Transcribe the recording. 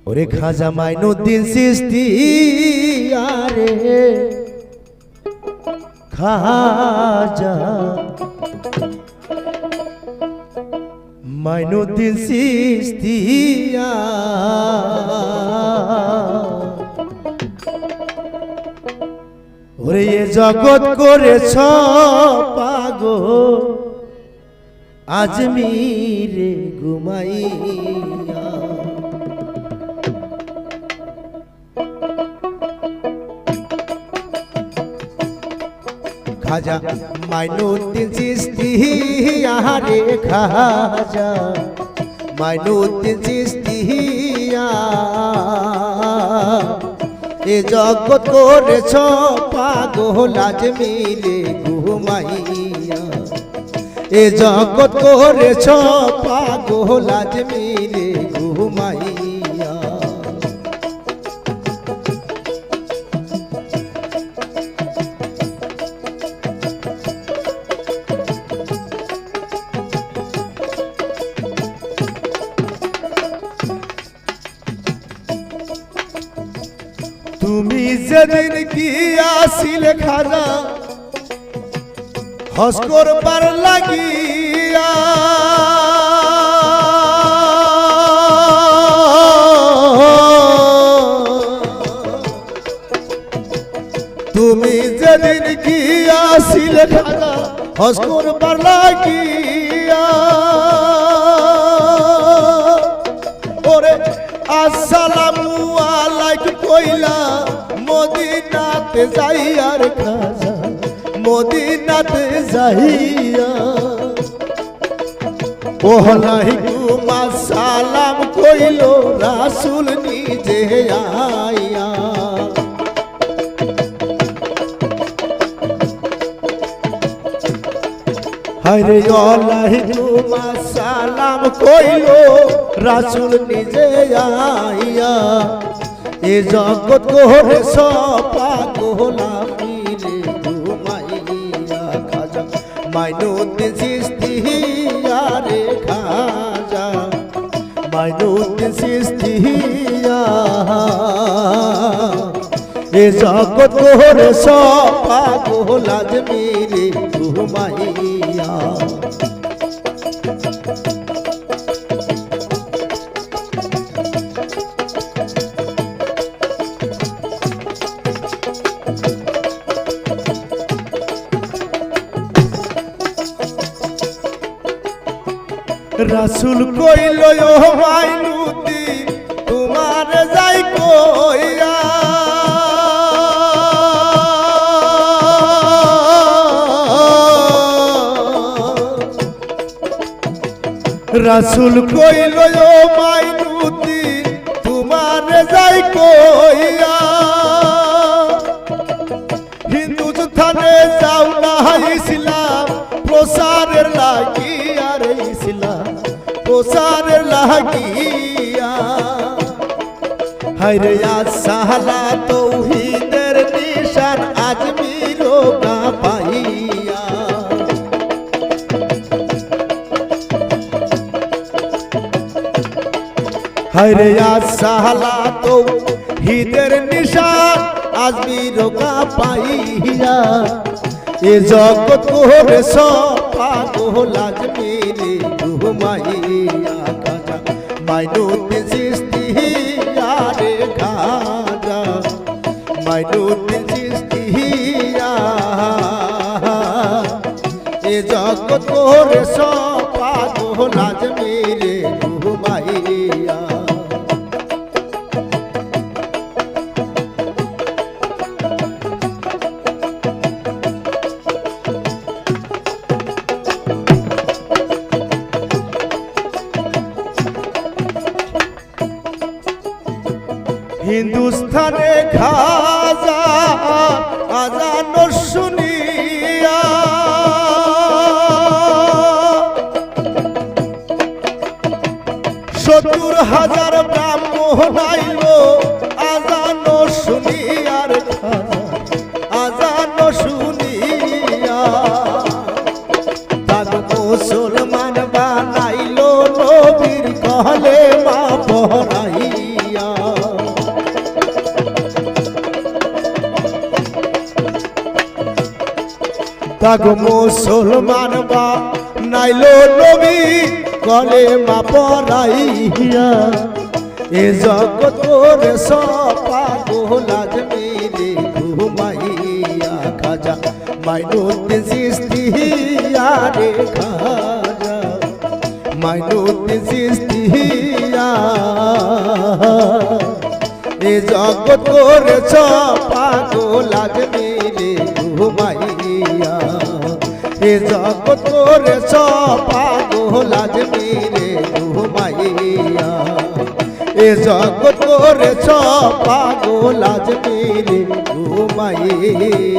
ওরে খাজা মাইনুদ্দিন চিশতি আরে খাজা মাইনুদ্দিন চিশতি ওরে এ জগৎ করেছ পাগল আজমিরে ঘুমাইয়া খাজা মাইনুদ্দিন চিশতি আরে খাজা মাইনুদ্দিন চিশতি এ জগৎ করেছ পাগল আজমিরে ঘুমাইয়া এ জগৎ করেছ পাগল আজমিরে ঘুমাইয়া তুমি যেদিন গিয়াছিলে খাজা হজ করবার লাগিয়া তুমি যেদিন গিয়াছিলে খাজা হজ করবার লাগিয়া ওরে আসসালামু আলাইকুম কইলা মদিনাতে যাইয়ার খাজা মদিনাতে যাইয়া ওয়ালাইকুম আসসালাম কইলো রাসূল নিজে আইয়া হরে ওয়ালাইকুম আসসালাম কইলো রাসূল নিজে আইয়া এ জগৎ করেছ পাগল আমিরে ঘুমাইয়া খাজা মাইনুদ্দিন চিশতি আরে খাজা মাইনুদ্দিন চিশতি এ জগৎ করেছ পাগল আজমিরে ঘুমাইয়া রাসূল কইল ও মাইনুদ্দিন তোমার যাই কইয়া রাসূল কইল ও মাইনুদ্দিন তোমার যাই কইয়া হিন্দুস্থানে যাও না ইসলাম প্রসারের লাগিয়া রে ইসলাম প্রসারের লাগিয়া হায়রে আসসালা তৌহিদের নিশান আজমির গা পাইয়া হায়রে আসসালা তৌহিদের নিশান আজমির গা পাইয়া এ জগৎ করেছ পাগল আজমিরে ঘুমাইয়া খাজা মাইনুদ্দিন চিশতি আরে খাজা মাইনুদ্দিন চিশতি এ জগৎ করেছ পাগল আজমিরে ঘুমাইয়া হিন্দুস্থানে খাজা আজান শুনিয়া ৭০,০০০ ব্রাহ্মণ আইল আজান শুনিয়ার আজান শুনিয়া তার মুসলমান বানাইল নবীর কলেমা পড়াইয়া তাগো মুসলমান বা নাইলো নবী কলে মা পরাইয়া এ জগৎ রে পাগল আজমিরে ঘুমাইয়া খাজা মাইনুদ্দিন চিশতিয়া রে খাজা মাইনুদ্দিন চিশতিয়া এ জগৎ রে পাগল আজমিরে ঘুমাইয়া এ জগৎ রে পাগল আজমিরে ঘুমাইয়া এ জগৎ রে পাগল আজমিরে ঘুমাইয়া